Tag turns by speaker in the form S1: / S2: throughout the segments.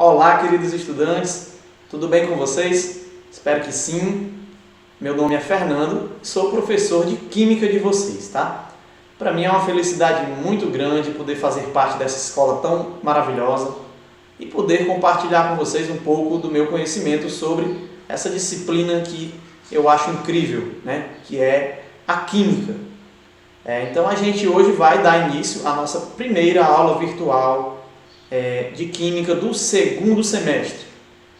S1: Olá, queridos estudantes, tudo bem com vocês? Espero que sim. Meu nome é Fernando, sou professor de Química de vocês, tá? Para mim é uma felicidade muito grande poder fazer parte dessa escola tão maravilhosa e poder compartilhar com vocês um pouco do meu conhecimento sobre essa disciplina que eu acho incrível, né? Que é a Química. Então a gente hoje vai dar início à nossa primeira aula virtual de Química do segundo semestre.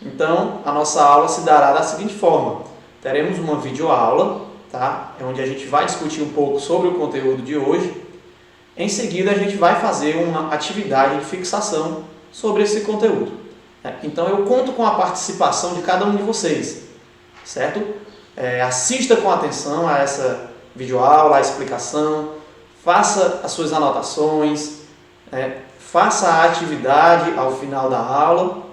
S1: Então, a nossa aula se dará da seguinte forma: teremos uma videoaula, tá? Onde a gente vai discutir um pouco sobre o conteúdo de hoje. Em seguida, a gente vai fazer uma atividade de fixação sobre esse conteúdo. Então, eu conto com a participação de cada um de vocês, certo? Assista com atenção a essa videoaula, a explicação, faça as suas anotações, faça a atividade ao final da aula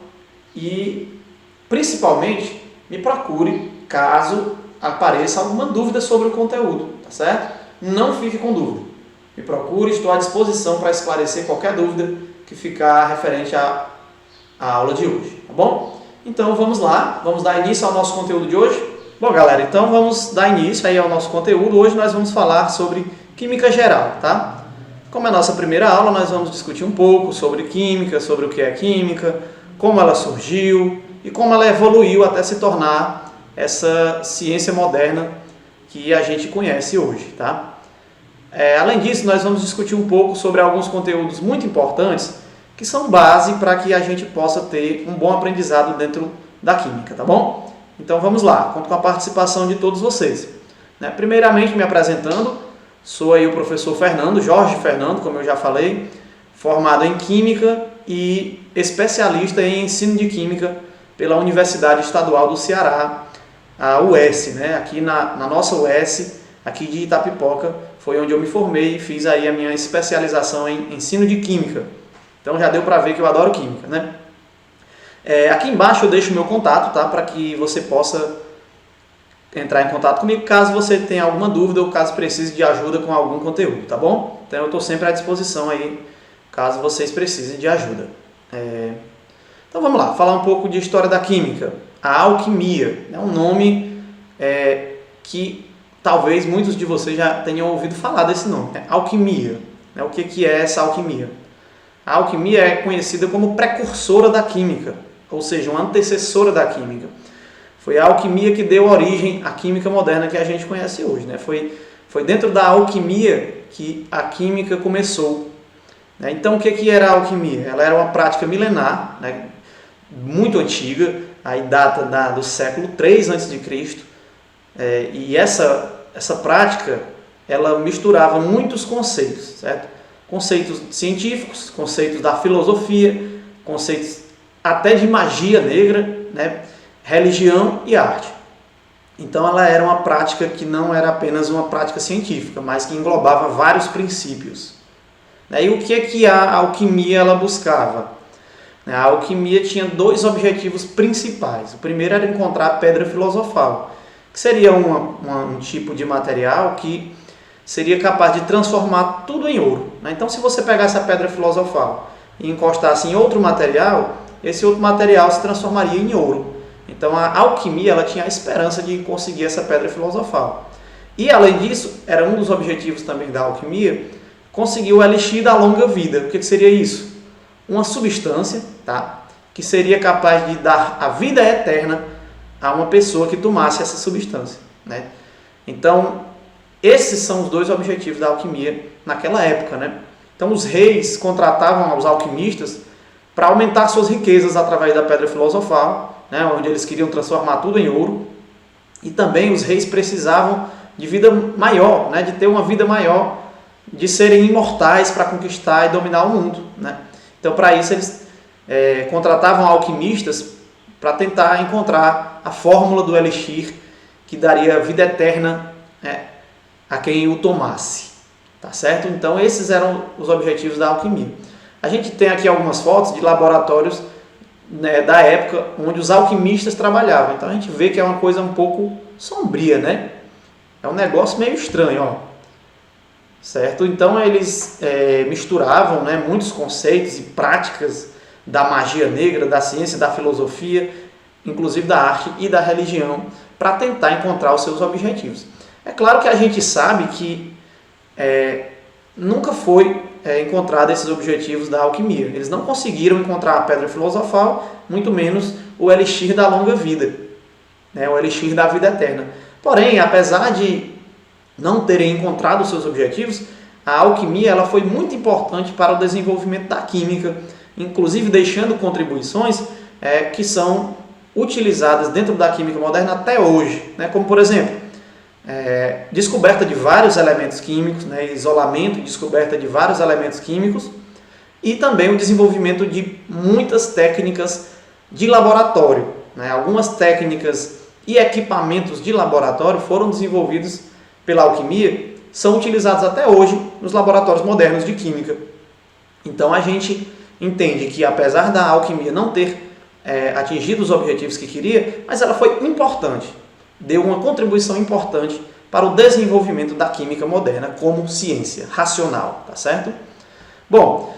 S1: e, principalmente, me procure caso apareça alguma dúvida sobre o conteúdo, tá certo? Não fique com dúvida. Me procure, estou à disposição para esclarecer qualquer dúvida que ficar referente à aula de hoje, tá bom? Então vamos lá, vamos dar início ao nosso conteúdo de hoje. Bom, galera, então vamos dar início aí ao nosso conteúdo. Hoje nós vamos falar sobre Química Geral, tá? Como é a nossa primeira aula, nós vamos discutir um pouco sobre química, sobre o que é química, como ela surgiu e como ela evoluiu até se tornar essa ciência moderna que a gente conhece hoje, tá? Além disso, nós vamos discutir um pouco sobre alguns conteúdos muito importantes que são base para que a gente possa ter um bom aprendizado dentro da química, tá bom? Então vamos lá, conto com a participação de todos vocês. Primeiramente, me apresentando, sou aí o professor Fernando, Jorge Fernando, como eu já falei, formado em Química e especialista em ensino de Química pela Universidade Estadual do Ceará, a UES, aqui na nossa UES, aqui de Itapipoca, foi onde eu me formei e fiz aí a minha especialização em ensino de Química. Então já deu para ver que eu adoro Química, né? Aqui embaixo eu deixo o meu contato, tá? Para que você possa entrar em contato comigo caso você tenha alguma dúvida ou caso precise de ajuda com algum conteúdo, tá bom? Então eu estou sempre à disposição aí, caso vocês precisem de ajuda. Então vamos lá, falar um pouco de história da química. A alquimia é um nome que talvez muitos de vocês já tenham ouvido falar desse nome. Alquimia. O que é essa alquimia? A alquimia é conhecida como precursora da química, ou seja, uma antecessora da química. Foi a alquimia que deu origem à química moderna que a gente conhece hoje. Foi dentro da alquimia que a química começou. Então, o que era a alquimia? Ela era uma prática milenar, muito antiga, aí data do século III a.C. E essa prática, ela misturava muitos conceitos, certo? Conceitos científicos, conceitos da filosofia, conceitos até de magia negra, religião e arte. Então ela era uma prática que não era apenas uma prática científica, mas que englobava vários princípios. E o que a alquimia ela buscava? A alquimia tinha dois objetivos principais. O primeiro era encontrar a pedra filosofal, que seria um tipo de material que seria capaz de transformar tudo em ouro. Então se você pegasse a pedra filosofal e encostasse em outro material, esse outro material se transformaria em ouro. Então a alquimia ela tinha a esperança de conseguir essa pedra filosofal. E além disso, era um dos objetivos também da alquimia, conseguir o elixir da longa vida. O que seria isso? Uma substância, que seria capaz de dar a vida eterna a uma pessoa que tomasse essa substância. Então, esses são os dois objetivos da alquimia naquela época. Então os reis contratavam os alquimistas para aumentar suas riquezas através da pedra filosofal, onde eles queriam transformar tudo em ouro. E também os reis precisavam de vida maior, de ter uma vida maior, de serem imortais para conquistar e dominar o mundo. Então, para isso, eles contratavam alquimistas para tentar encontrar a fórmula do elixir que daria vida eterna a quem o tomasse. Tá certo? Então, esses eram os objetivos da alquimia. A gente tem aqui algumas fotos de laboratórios da época onde os alquimistas trabalhavam. Então a gente vê que é uma coisa um pouco sombria, É um negócio meio estranho, certo? Então eles misturavam muitos conceitos e práticas da magia negra, da ciência, da filosofia, inclusive da arte e da religião, para tentar encontrar os seus objetivos. É claro que a gente sabe que nunca foi encontrado esses objetivos da alquimia. Eles não conseguiram encontrar a pedra filosofal, muito menos o elixir da longa vida, né, o elixir da vida eterna. Porém, apesar de não terem encontrado os seus objetivos, a alquimia ela foi muito importante para o desenvolvimento da química, inclusive deixando contribuições que são utilizadas dentro da química moderna até hoje, né? Como por exemplo, descoberta de vários elementos químicos, né? Isolamento e descoberta de vários elementos químicos, e também o desenvolvimento de muitas técnicas de laboratório, né? Algumas técnicas e equipamentos de laboratório foram desenvolvidos pela alquimia, são utilizados até hoje nos laboratórios modernos de química. Então a gente entende que apesar da alquimia não ter atingido os objetivos que queria, mas ela foi importante, deu uma contribuição importante para o desenvolvimento da química moderna como ciência racional, tá certo? Bom,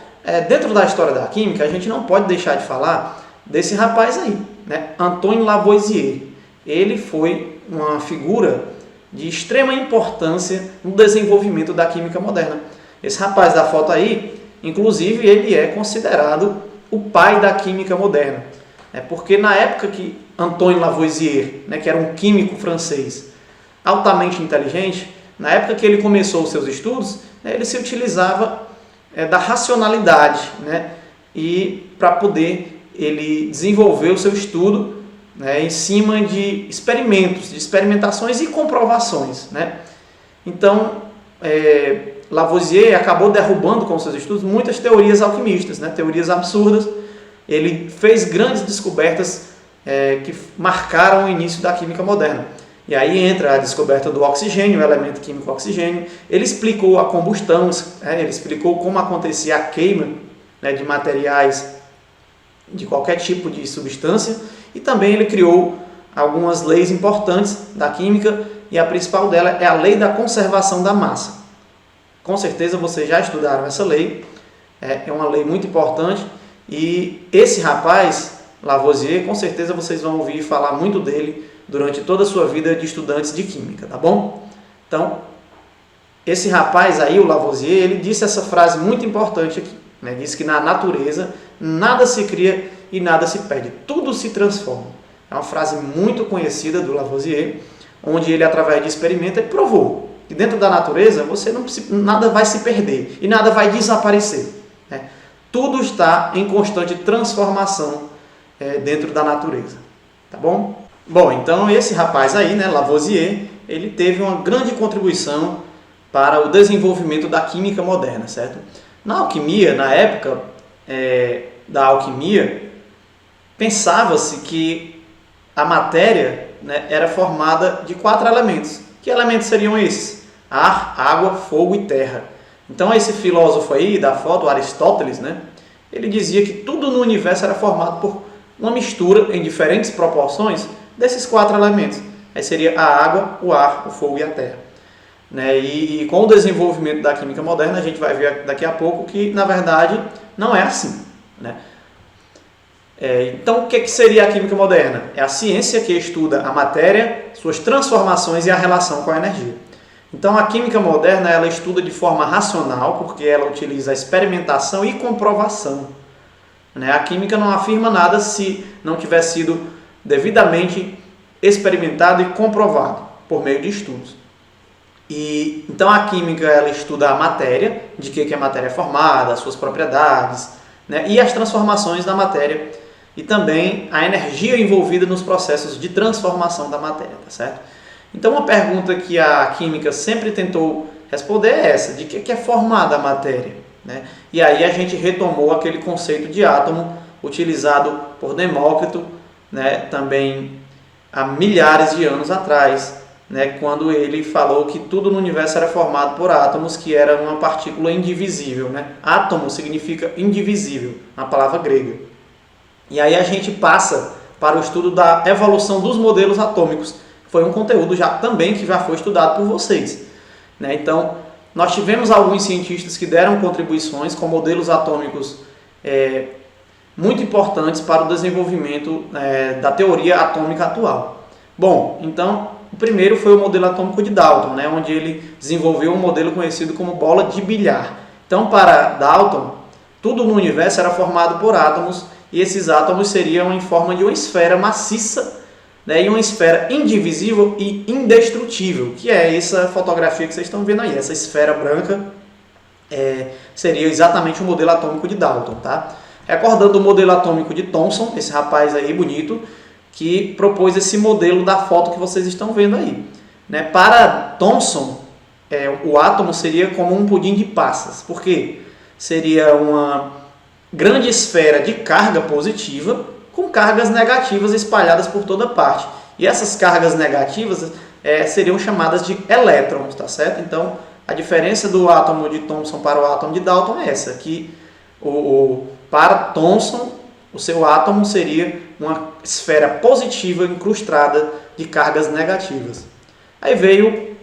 S1: dentro da história da química a gente não pode deixar de falar desse rapaz aí, né? Antoine Lavoisier. Ele foi uma figura de extrema importância no desenvolvimento da química moderna. Esse rapaz da foto aí, inclusive, ele é considerado o pai da química moderna, porque na época que Antoine Lavoisier, né, que era um químico francês altamente inteligente, na época que ele começou os seus estudos, ele se utilizava da racionalidade, né, e para poder ele desenvolver o seu estudo, né, em cima de experimentos, de experimentações e comprovações, né? Então, Lavoisier acabou derrubando com seus estudos muitas teorias alquimistas, né, teorias absurdas. Ele fez grandes descobertas que marcaram o início da química moderna. E aí entra a descoberta do oxigênio, o elemento químico oxigênio. Ele explicou a combustão, ele explicou como acontecia a queima, né, de materiais de qualquer tipo de substância. E também ele criou algumas leis importantes da química, e a principal dela é a lei da conservação da massa. Com certeza vocês já estudaram essa lei, é uma lei muito importante, e esse rapaz, Lavoisier, com certeza vocês vão ouvir falar muito dele durante toda a sua vida de estudantes de química, tá bom? Então, esse rapaz aí, o Lavoisier, ele disse essa frase muito importante aqui, né? Diz que na natureza nada se cria e nada se perde, tudo se transforma. É uma frase muito conhecida do Lavoisier, onde ele, através de experimento, ele provou que dentro da natureza nada vai se perder e nada vai desaparecer, né? Tudo está em constante transformação dentro da natureza, tá bom? Bom, então esse rapaz aí, né, Lavoisier, ele teve uma grande contribuição para o desenvolvimento da química moderna, certo? Na alquimia, na época da alquimia, pensava-se que a matéria, né, era formada de 4 elementos. Que elementos seriam esses? Ar, água, fogo e terra. Então esse filósofo aí da foto, Aristóteles, né, ele dizia que tudo no universo era formado por uma mistura em diferentes proporções desses 4 elementos. Aí seria a água, o ar, o fogo e a terra, né? E com o desenvolvimento da química moderna, a gente vai ver daqui a pouco que, na verdade, não é assim, né? Então, o que seria a química moderna? É a ciência que estuda a matéria, suas transformações e a relação com a energia. Então, a química moderna ela estuda de forma racional, porque ela utiliza a experimentação e comprovação, né? A química não afirma nada se não tiver sido devidamente experimentado e comprovado por meio de estudos. Então, a química ela estuda a matéria, de que a matéria é formada, as suas propriedades, né? E as transformações da matéria, e também a energia envolvida nos processos de transformação da matéria, tá certo? Então, uma pergunta que a química sempre tentou responder é essa, de que é formada a matéria, né? E aí a gente retomou aquele conceito de átomo utilizado por Demócrito, né, também há milhares de anos atrás, né, quando ele falou que tudo no universo era formado por átomos, que era uma partícula indivisível, né? Átomo significa indivisível, na palavra grega. E aí a gente passa para o estudo da evolução dos modelos atômicos. Foi um conteúdo também que já foi estudado por vocês, né? Então, nós tivemos alguns cientistas que deram contribuições com modelos atômicos muito importantes para o desenvolvimento da teoria atômica atual. Bom, então o primeiro foi o modelo atômico de Dalton, né, onde ele desenvolveu um modelo conhecido como bola de bilhar. Então, para Dalton, tudo no universo era formado por átomos e esses átomos seriam em forma de uma esfera maciça, né, e uma esfera indivisível e indestrutível, que é essa fotografia que vocês estão vendo aí. Essa esfera branca seria exatamente o modelo atômico de Dalton. Tá? Recordando o modelo atômico de Thomson, esse rapaz aí bonito, que propôs esse modelo da foto que vocês estão vendo aí. Né? Para Thomson, o átomo seria como um pudim de passas. Por quê? Seria uma grande esfera de carga positiva com cargas negativas espalhadas por toda parte. E essas cargas negativas seriam chamadas de elétrons, tá certo? Então, a diferença do átomo de Thomson para o átomo de Dalton é essa, que para Thomson, o seu átomo seria uma esfera positiva incrustada de cargas negativas. Aí veio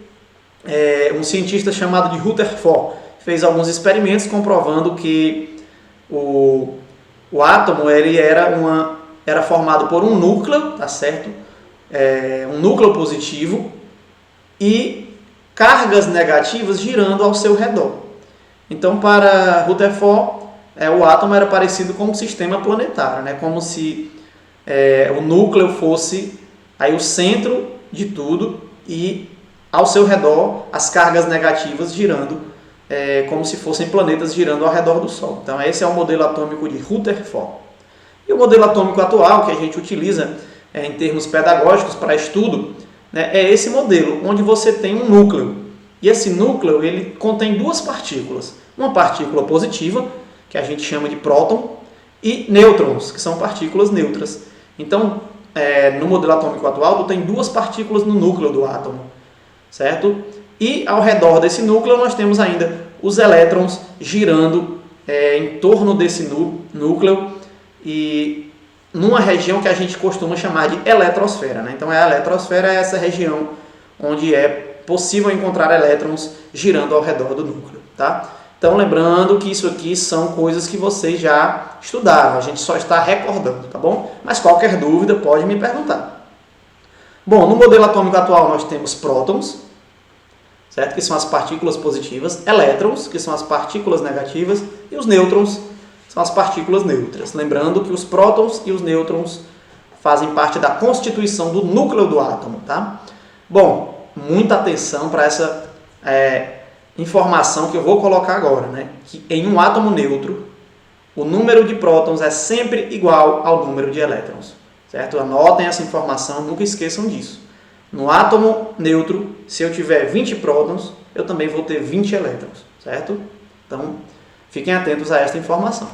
S1: um cientista chamado de Rutherford, fez alguns experimentos comprovando que o átomo ele era formado por um núcleo, tá certo? Um núcleo positivo e cargas negativas girando ao seu redor. Então, para Rutherford, o átomo era parecido com um sistema planetário, né? Como se o núcleo fosse aí o centro de tudo e ao seu redor as cargas negativas girando como se fossem planetas girando ao redor do Sol. Então esse é o modelo atômico de Rutherford. E o modelo atômico atual que a gente utiliza em termos pedagógicos para estudo, né, é esse modelo, onde você tem um núcleo. E esse núcleo ele contém duas partículas. Uma partícula positiva, que a gente chama de próton, e nêutrons, que são partículas neutras. Então, no modelo atômico atual, tu tem duas partículas no núcleo do átomo, certo? E ao redor desse núcleo nós temos ainda os elétrons girando em torno desse núcleo e numa região que a gente costuma chamar de eletrosfera, né? Então a eletrosfera é essa região onde é possível encontrar elétrons girando ao redor do núcleo, tá? Então lembrando que isso aqui são coisas que vocês já estudaram, a gente só está recordando, tá bom? Mas qualquer dúvida pode me perguntar. Bom, no modelo atômico atual nós temos prótons, certo? Que são as partículas positivas, elétrons, que são as partículas negativas, e os nêutrons são as partículas neutras. Lembrando que os prótons e os nêutrons fazem parte da constituição do núcleo do átomo, tá? Bom, muita atenção para essa informação que eu vou colocar agora, né? Que em um átomo neutro, o número de prótons é sempre igual ao número de elétrons, certo? Anotem essa informação, nunca esqueçam disso. No átomo neutro, se eu tiver 20 prótons, eu também vou ter 20 elétrons, certo? Então, fiquem atentos a esta informação.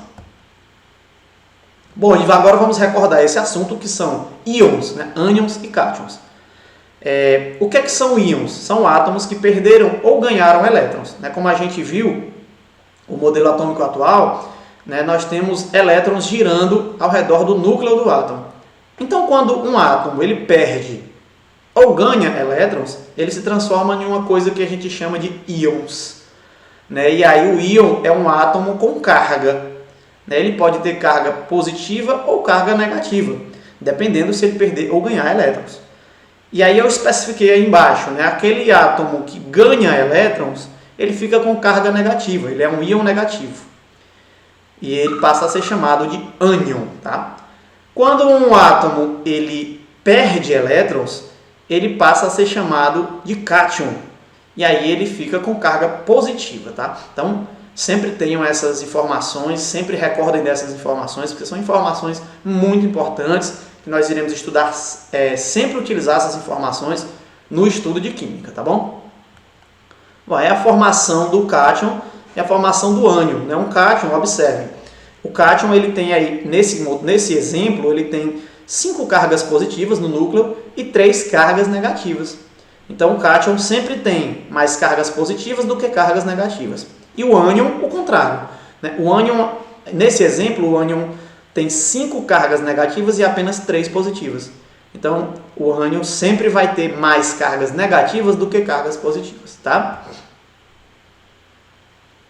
S1: Bom, e agora vamos recordar esse assunto que são íons, né? Ânions e cátions. O que são íons? São átomos que perderam ou ganharam elétrons, né? Como a gente viu, o modelo atômico atual, né, nós temos elétrons girando ao redor do núcleo do átomo. Então, quando um átomo ele perde ou ganha elétrons, ele se transforma em uma coisa que a gente chama de íons, né? E aí o íon é um átomo com carga, né? Ele pode ter carga positiva ou carga negativa, dependendo se ele perder ou ganhar elétrons. E aí eu especifiquei aí embaixo, né? Aquele átomo que ganha elétrons, ele fica com carga negativa, ele é um íon negativo. E ele passa a ser chamado de ânion, tá? Quando um átomo ele perde elétrons, ele passa a ser chamado de cátion. E aí ele fica com carga positiva, tá? Então, sempre tenham essas informações, sempre recordem dessas informações, porque são informações muito importantes que nós iremos estudar, sempre utilizar essas informações no estudo de química, tá bom? Bom, é a formação do cátion e a formação do ânion, né? Um cátion, observem, o cátion ele tem aí, nesse exemplo, ele tem 5 cargas positivas no núcleo e 3 cargas negativas. Então o cátion sempre tem mais cargas positivas do que cargas negativas. E o ânion, o contrário, né? O ânion, nesse exemplo, o ânion tem 5 cargas negativas e apenas 3 positivas. Então o ânion sempre vai ter mais cargas negativas do que cargas positivas, tá?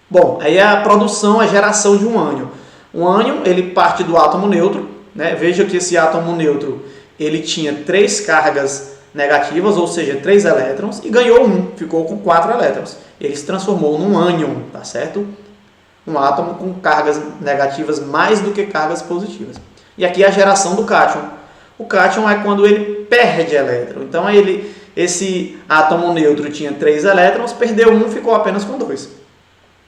S1: Bom, aí é a produção, a geração de um ânion. O ânion, ele parte do átomo neutro, né? Veja que esse átomo neutro, ele tinha 3 cargas negativas, ou seja, 3 elétrons, e ganhou 1, ficou com 4 elétrons. Ele se transformou num ânion, tá certo? Um átomo com cargas negativas mais do que cargas positivas. E aqui a geração do cátion. O cátion é quando ele perde elétron. Então esse átomo neutro tinha 3 elétrons, perdeu 1, ficou apenas com 2.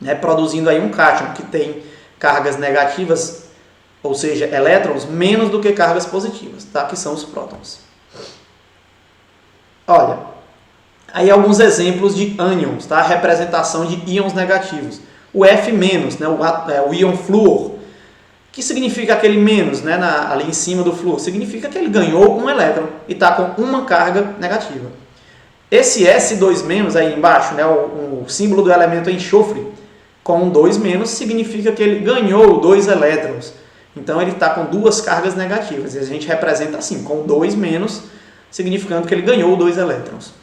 S1: Né? Produzindo aí um cátion que tem cargas negativas, ou seja, elétrons, menos do que cargas positivas, tá? Que são os prótons. Olha, aí alguns exemplos de ânions, tá? Representação de íons negativos. O F-, né? O íon flúor, que significa aquele menos, né? Ali em cima do flúor, significa que ele ganhou um elétron e está com uma carga negativa. Esse S2- aí embaixo, né? O símbolo do elemento enxofre, com 2-, significa que ele ganhou 2 elétrons. Então ele está com 2 cargas negativas. E a gente representa assim, com 2-, significando que ele ganhou 2 elétrons.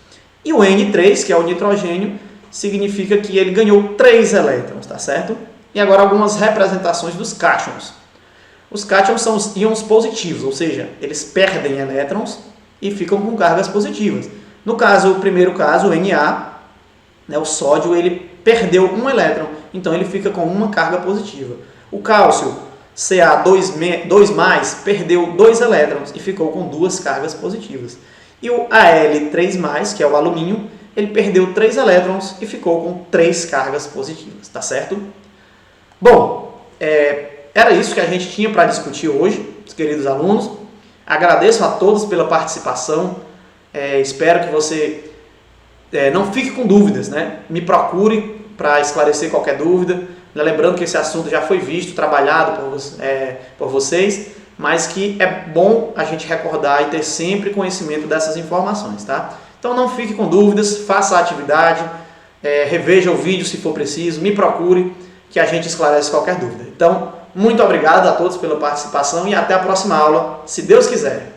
S1: E o N3, que é o nitrogênio, significa que ele ganhou 3 elétrons, tá certo? E agora algumas representações dos cátions. Os cátions são os íons positivos, ou seja, eles perdem elétrons e ficam com cargas positivas. No caso, o primeiro caso, o Na, né, o sódio, ele perdeu um elétron, então ele fica com uma carga positiva. O cálcio, Ca2+, perdeu 2 elétrons e ficou com 2 cargas positivas. E o Al3+, que é o alumínio, ele perdeu 3 elétrons e ficou com 3 cargas positivas, tá certo? Bom, era isso que a gente tinha para discutir hoje, queridos alunos. Agradeço a todos pela participação. Espero que você não fique com dúvidas, né? Me procure para esclarecer qualquer dúvida. Lembrando que esse assunto já foi visto, trabalhado por vocês, mas que é bom a gente recordar e ter sempre conhecimento dessas informações, tá? Então não fique com dúvidas, faça a atividade, reveja o vídeo se for preciso, me procure que a gente esclarece qualquer dúvida. Então, muito obrigado a todos pela participação e até a próxima aula, se Deus quiser.